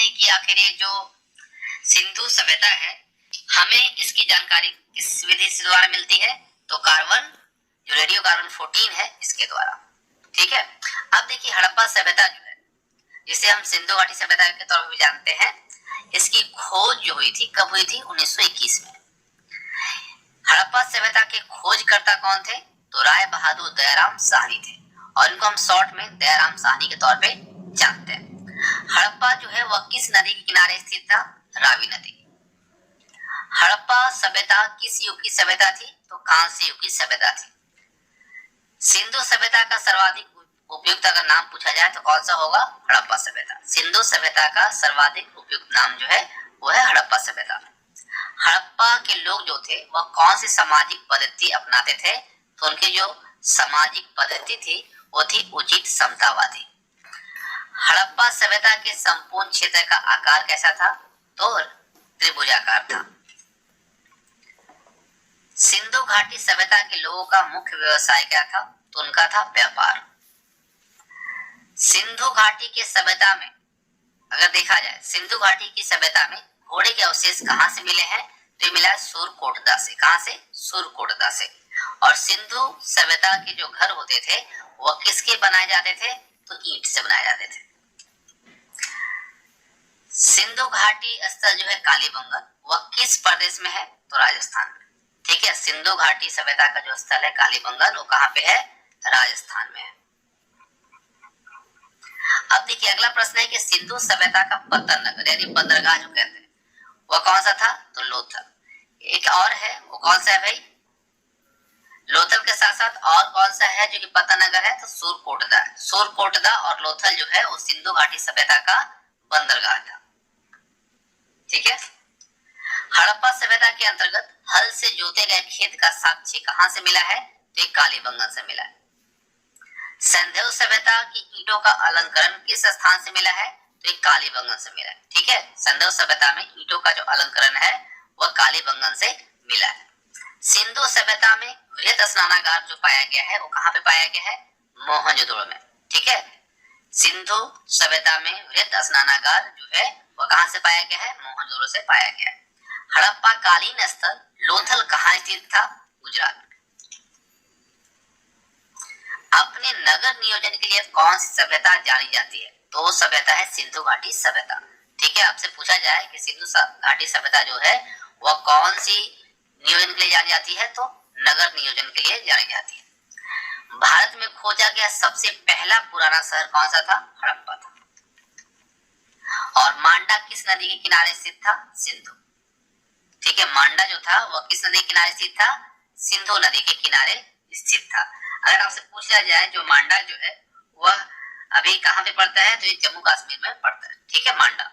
हैं कि आखिर ये जो सिंधु सभ्यता है, हमें इसकी जानकारी किस विधि से द्वारा मिलती है? तो कार्बन, जो रेडियो कार्बन 14 है, इसके द्वारा। ठीक है। अब देखिए हड़प्पा सभ्यता जो है, जिसे हम सिंधु घाटी सभ्यता के तौर पर भी जानते हैं, इसकी खोज जो हुई थी, कब हुई थी? 1921 में। हड़प्पा सभ्यता के खोजकर्ता कौन थे? तो राय बहादुर दयाराम साहनी थे, और इनको हम शॉर्ट में दयाराम साहनी के तौर पे जानते हैं। हड़प्पा जो है वह किस नदी के किनारे स्थित था? रावी नदी। हड़प्पा सभ्यता किस युग की सभ्यता थी? तो कांस्य युग की सभ्यता थी। सिंधु सभ्यता का सर्वाधिक उपयुक्त अगर नाम पूछा जाए तो कौन सा होगा? हड़प्पा सभ्यता। सिंधु सभ्यता का सर्वाधिक उपयुक्त नाम जो है वो है हड़प्पा सभ्यता। हड़प्पा के लोग जो थे वह कौन सी सामाजिक पद्धति अपनाते थे? तो उनकी जो सामाजिक पद्धति थी वो थी उचित समतावादी। हड़प्पा सभ्यता के संपूर्ण क्षेत्र का आकार कैसा था? तो त्रिभुजाकार था। सिंधु घाटी सभ्यता के लोगों का मुख्य व्यवसाय क्या था? तो उनका था व्यापार। सिंधु घाटी के सभ्यता में अगर देखा जाए, सिंधु घाटी की सभ्यता में घोड़े के अवशेष कहां से मिले हैं? तो मिला है सूरकोटदा से। कहां से? सूरकोटदा से। और सिंधु सभ्यता के जो घर होते थे वह किसके बनाए जाते थे? तो ईंट से बनाए जाते थे। सिंधु घाटी स्थल जो है कालीबंगन, वह किस प्रदेश में है? तो राजस्थान में। ठीक है। सिंधु घाटी सभ्यता का जो स्थल है कालीबंगन, वो कहां पे है? राजस्थान में है। अब देखिए अगला प्रश्न है कि सिंधु सभ्यता का पतन नगर यानी बंदरगाह जो कहते हैं वह कौन सा था? तो लोथल। एक और है, वो कौन सा है भाई? लोथल के साथ साथ और कौन सा है जो कि पतन नगर है? तो सूरकोटदा। सूरकोटदा और लोथल जो है वो सिंधु घाटी सभ्यता का बंदरगाह था। ठीक है। हड़प्पा सभ्यता के अंतर्गत हल से जोते गए खेत का साक्ष्य कहां से मिला है? तो एक कालीबंगन से मिला है। सिंधु सभ्यता की ईंटों का अलंकरण किस स्थान से मिला है? तो एक कालीबंगन से मिला है। ठीक है। सिंधु सभ्यता में ईंटों का जो अलंकरण है वह कालीबंगन से मिला है। सिंधु सभ्यता में वृहत स्नानागार जो पाया गया है वो कहां पे पाया गया है? मोहनजोदड़ो में। ठीक है। सिंधु सभ्यता में वृहत स्नानागार जो है वह कहां से पाया गया है? मोहनजोदड़ो से पाया गया है। हड़प्पा कालीन स्थल लोथल कहां स्थित था? गुजरात में। अपने नगर नियोजन के लिए कौन सी सभ्यता जानी जाती है? तो वो सभ्यता है सिंधु घाटी सभ्यता। ठीक है। आपसे पूछा जाए कि सिंधु घाटी सभ्यता जो है वह कौन सी नियोजन के लिए जानी जाती है? तो नगर नियोजन के लिए जानी जाती है। भारत में खोजा गया सबसे पहला पुराना शहर कौन सा था? हड़प्पा था। और मांडा किस नदी के किनारे स्थित था? सिंधु। ठीक है। मांडा जो था वह किस नदी के किनारे स्थित था? सिंधु नदी के किनारे स्थित था। अगर आपसे पूछ लिया जाए जो मांडा जो है वह अभी कहां पे पड़ता है? तो ये जम्मू कश्मीर में पड़ता है। ठीक है। मांडा।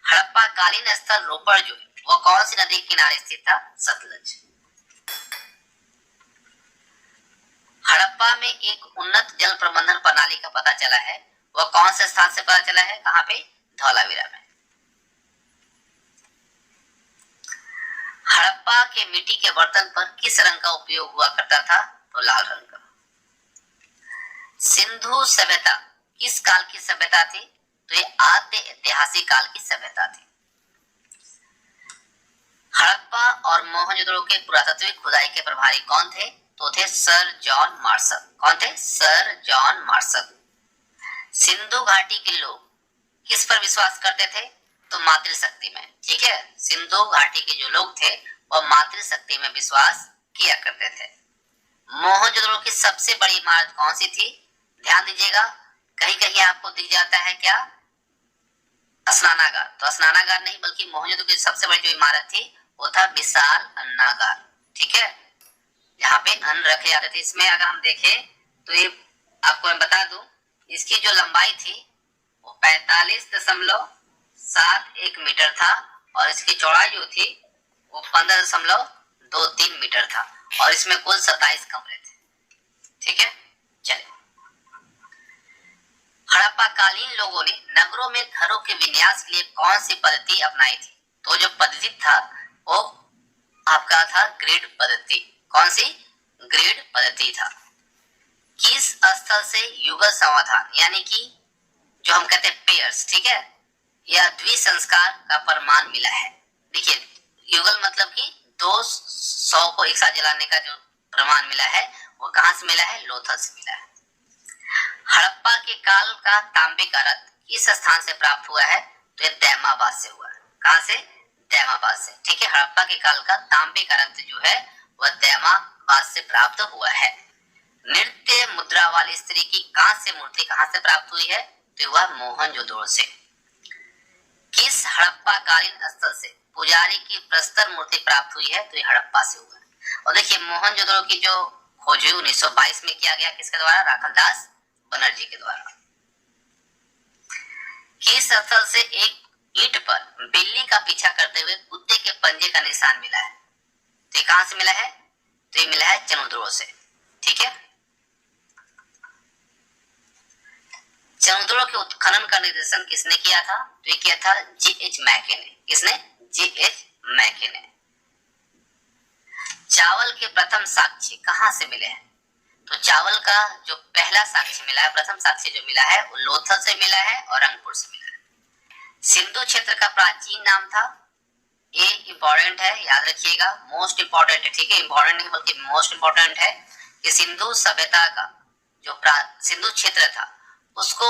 हड़प्पा कालीन स्थल रोपड़ जो है वह कौन सी नदी के किनारे स्थित था? सतलज। हड़प्पा में एक उन्नत जल प्रबंधन प्रणाली का पता चला है, वह कौन से स्थान से पता चला है? कहां पे? धौलावीरा में। हड़प्पा के मिट्टी के बर्तन पर किस रंग का उपयोग हुआ करता था? तो लाल रंग का। सिंधु सभ्यता किस काल की सभ्यता थी? तो ये आद्य ऐतिहासिक काल की सभ्यता थी। हड़प्पा और मोहनजोदड़ो के पुरातात्विक खुदाई के प्रभारी कौन थे? तो थे सर जॉन मार्शल। कौन थे? Sir John Marshall. सिंधु घाटी के लोग किस पर विश्वास करते थे? तो मातृशक्ति में। ठीक है। सिंधु घाटी के जो लोग थे वह मातृशक्ति में विश्वास किया करते थे। मोहनजोदड़ो की सबसे बड़ी इमारत कौन सी थी? ध्यान दीजिएगा, कहीं कहीं आपको दिख जाता है क्या? स्नानागार। तो स्नानागार नहीं बल्कि मोहनजोदड़ो की सबसे बड़ी जो इमारत थी वो था विशाल अन्नागार। ठीक है। यहाँ पे अन्न रखे जाते थे। इसमें अगर हम देखें तो ये आपको मैं बता दूं, इसकी जो लंबाई थी वो 45.71 मीटर था और इसकी चौड़ाई जो थी वो 15.23 मीटर था और इसमें कुल 27 कमरे थे। ठीक है। चलिए, हड़प्पा कालीन लोगों ने नगरों में घरों के विन्यास के लिए कौन सी पद्धति अपनाई थी? तो जो पद्धति था वो आपका था ग्रिड पद्धति। कौन सी? ग्रिड पद्धति था। किस स्थल से युगल समाधान यानी कि जो हम कहते हैं पेयर्स, ठीक है, या द्विसंस्कार का प्रमाण मिला है। देखिए युगल मतलब कि 200 को एक साथ जलाने का जो प्रमाण मिला है वो कहां से मिला है? लोथल से मिला है। हड़प्पा के काल का तांबे का रथ किस स्थान से प्राप्त हुआ है? तो ये दैमाबाद से हुआ है। कहां से? दैमाबाद से। ठीक है, हड़प्पा के काल का तांबे का रथ जो है वह दैमाबाद से प्राप्त हुआ है। नृत्य मुद्रा वाली स्त्री की कांस्य मूर्ति कहां से प्राप्त हुई है? तो वह मोहनजोदड़ो से। किस हड़प्पा कालीन स्थल से पुजारी की प्रस्तर मूर्ति प्राप्त हुई है? तो ये हड़प्पा से हुआ। और देखिए मोहनजोदड़ो की जो खोज 1922 में किया गया, किसके द्वारा? राखलदास बनर्जी के द्वारा। किस स्थल से एक ईंट पर बिल्ली का पीछा करते हुए कुत्ते के पंजे का निशान मिला है? तो ये कहां से मिला है? तो ये मिला है चनुद्रो से। ठीक है, चनुद्रो के उत्खनन का निर्देशन किसने किया था? तो ये किया था G.H. मैके ने। किसने? G.H. मैके ने। चावल के प्रथम साक्ष्य कहां से मिले हैं? तो चावल का जो पहला साक्ष्य मिला है, प्रथम साक्ष्य जो मिला है वो लोथल से मिला है और रंगपुर से मिला है। सिंधु क्षेत्र का प्राचीन नाम था? ये इंपॉर्टेंट है, याद रखिएगा, मोस्ट इंपॉर्टेंट है। ठीक है, इंपॉर्टेंट नहीं बल्कि मोस्ट इंपॉर्टेंट है कि सिंधु सभ्यता का जो सिंधु क्षेत्र था उसको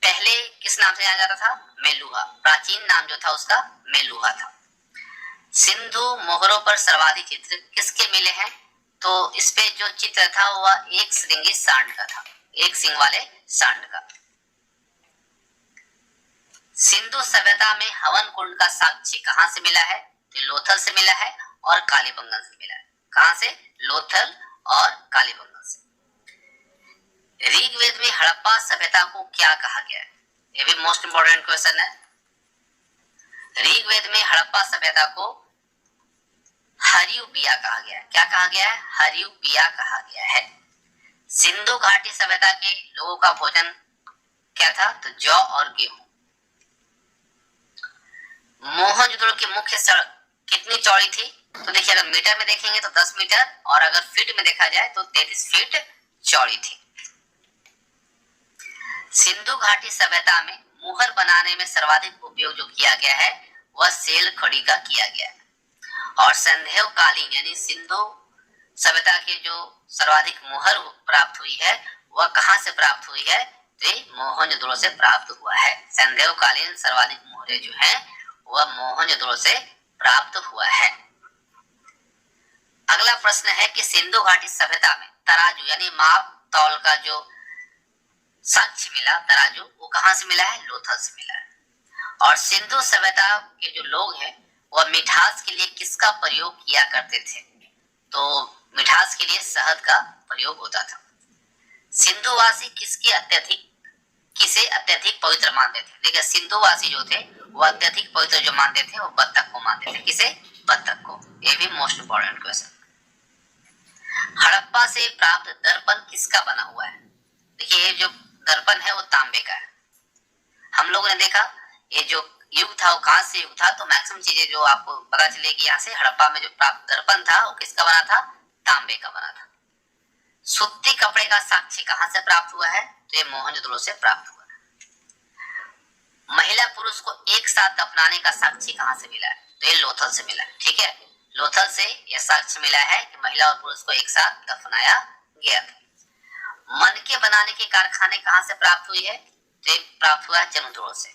पहले किस नाम से जाना जाता था? मेलुहा। प्राचीन नाम जो था उसका मेलुहा था। सिंधु मोहरों पर सर्वाधिक चित्र किसके मिले हैं? तो इस पे जो चित्र था वह एक श्रृंगी सांड का था, एक सिंह वाले सांड का। सिंधु सभ्यता में हवन कुंड का साक्ष्य कहां से मिला है? तो लोथल से मिला है और कालीबंगन से मिला है। कहां से? लोथल और कालीबंगन से। ऋग्वेद में हड़प्पा सभ्यता को क्या कहा गया है? ये भी मोस्ट इंपोर्टेंट क्वेश्चन है। ऋग्वेद में हड़प्पा सभ्यता को हरियुपिया कहा गया है। क्या कहा गया है? हरियुपिया कहा गया है। सिंधु घाटी सभ्यता के लोगों का भोजन क्या था? तो जौ और गेहूं। मोहनजोदड़ो की मुख्य सड़क कितनी चौड़ी थी? तो देखिए अगर मीटर में देखेंगे तो 10 मीटर और अगर फीट में देखा जाए तो 33 फीट चौड़ी थी। सिंधु घाटी सभ्यता में मुहर बनाने में सर्वाधिक उपयोग जो किया गया है वह सेल खड़ी का किया गया है। और संदेह कालीन यानी सिंधु सभ्यता के जो सर्वाधिक मुहर प्राप्त हुई है वह कहां से प्राप्त हुई है? तो मोहनजोदड़ो से प्राप्त हुआ है। संदेह कालीन सर्वाधिक मुहरे जो है वह मोहनजोदड़ो से प्राप्त हुआ है। अगला प्रश्न है कि सिंधु घाटी सभ्यता में तराजू यानी माप तौल का जो साक्ष्य मिला, तराजू, वो कहां से मिला है? लोथल से मिला है। और सिंधु सभ्यता के जो लोग हैं वह मिठास के लिए किसका प्रयोग किया करते थे? तो मिठास के लिए शहद का प्रयोग होता था। सिंधुवासी किसे अत्यधिक पवित्र मानते थे? देखिए सिंधुवासी जो थे वो अत्यधिक पवित्र जो मानते थे वो बत्तख को मानते थे। किसे? बत्तख को। ये भी मोस्ट इंपोर्टेंट क्वेश्चन। हड़प्पा से प्राप्त दर्पण किसका बना हुआ है? देखिए ये जो दर्पण है वो तांबे का है। हम लोगों ने देखा ये जो युग था वो कहां से युग था, तो मैक्सिमम चीजें जो आपको पता चलेगी यहाँ से, हड़प्पा में जो प्राप्त दर्पण था वो किसका बना था? तांबे का बना था। सूती कपड़े का साक्ष्य कहां से प्राप्त हुआ है? तो ये मोहनजोदड़ो से प्राप्त हुआ है। महिला पुरुष को एक साथ दफनाने का साक्ष्य कहां से मिला है? तो ये लोथल से मिला है। ठीक है, लोथल से यह साक्ष्य मिला है कि महिला और पुरुष को एक साथ दफनाया गया था। मनके बनाने के कारखाने कहां से प्राप्त हुई है? तो प्राप्त हुआ है चनुद्रो से।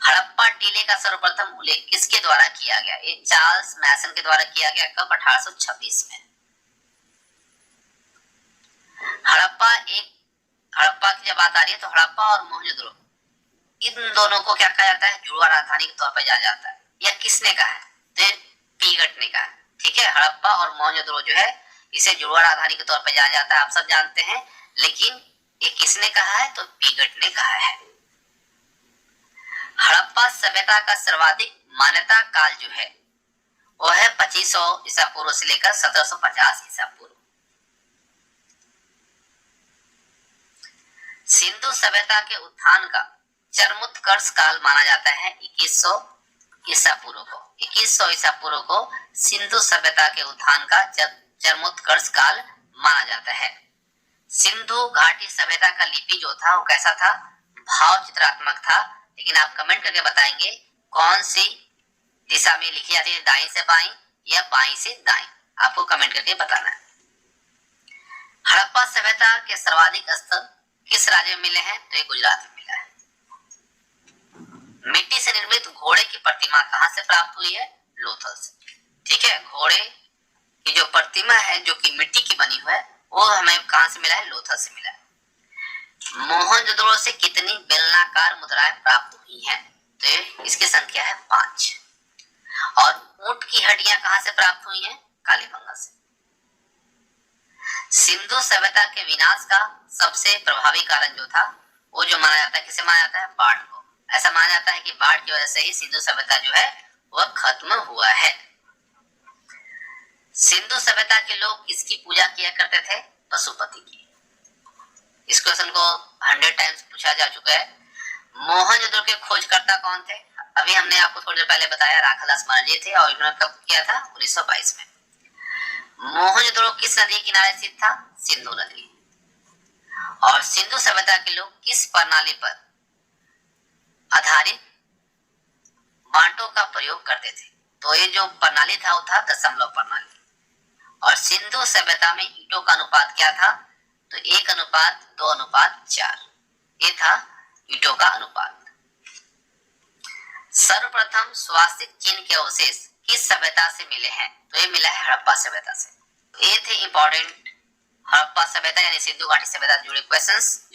हड़प्पा टीले का सर्वप्रथम उल्लेख किसके द्वारा किया गया? ये चार्ल्स मैसन के द्वारा किया गया। कब? 1826 में। हड़प्पा की जब बात आ रही है तो हड़प्पा और मोहनजोदड़ो इन दोनों को क्या कहा जाता है? जुड़वा राजधानी के तौर पर जाना जाता है। यह किसने कहा है? तो पीगट ने कहा। ठीक है, हड़प्पा और मोहनजोदड़ो जो है इसे जुड़वा राजधानी के तौर पर जाना जाता है, आप सब जानते हैं, लेकिन ये किसने कहा है? तो पीगट ने कहा है। हड़प्पा सभ्यता का सर्वाधिक मान्यता काल जो है वो है 2500 ईसा पूर्व से लेकर 1750 ईसा पूर्व। सिंधु सभ्यता के उत्थान का चरमोत्कर्ष काल माना जाता है 2100 ईसा पूर्व को। 2100 ईसा पूर्व को सिंधु सभ्यता के उत्थान का चरमोत्कर्ष काल माना जाता है। सिंधु घाटी सभ्यता का लिपि जो था वो कैसा था? भाव चित्रात्मक था, लेकिन आप कमेंट करके बताएंगे कौन सी दिशा में लिखी जाती है, दाएं से बाएं या बाएं से दाएं, आपको कमेंट करके बताना है। हड़प्पा सभ्यता के सर्वाधिक स्थल किस राज्य में मिले हैं? तो ये गुजरात में मिला है। मिट्टी से निर्मित घोड़े की प्रतिमा कहां से प्राप्त हुई है? लोथल से। ठीक है, घोड़े की जो प्रतिमा है जो कि मिट्टी की बनी हुई है वो हमें कहां से मिला है? लोथल से मिला है। मोहनजोदड़ो से कितनी बेलनाकार मुद्राएं प्राप्त हुई हैं? तो इसकी संख्या है 5। और ऊंट की हड्डियां कहां से प्राप्त हुई हैं? कालीबंगा से। सिंधु सभ्यता के विनाश का सबसे प्रभावी कारण जो था वो जो माना जाता है, किसे माना जाता है? बाढ़ को। ऐसा माना जाता है कि बाढ़ की वजह से ही सिंधु सभ्यता जो है वह खत्म हुआ है। सिंधु सभ्यता के लोग किसकी पूजा किया करते थे? पशुपति की। इस क्वेश्चन को 100 टाइम्स पूछा जा चुका है। मोहनजोदड़ो के खोजकर्ता कौन थे? अभी हमने आपको थोड़ी देर पहले बताया, राखादास मालवीय थे और इन्होंने कब किया था? 1922 में। मोहनजोदड़ो किस नदी के किनारे स्थित था? सिंधु नदी। और सिंधु सभ्यता के लोग किस प्रणाली पर आधारित बांटों का प्रयोग करते थे? तो ये जो प्रणाली था वो था दशमलव प्रणाली। और सिंधु सभ्यता में ईंटों का अनुपात क्या था? तो 1:2:4 ये था ईंटों का अनुपात। सर्वप्रथम स्वास्तिक चिन्ह के अवशेष किस सभ्यता से मिले हैं? तो ये मिला है हड़प्पा सभ्यता से। ये थे इंपॉर्टेंट हड़प्पा सभ्यता यानी सिंधु घाटी सभ्यता से जुड़े क्वेश्चंस।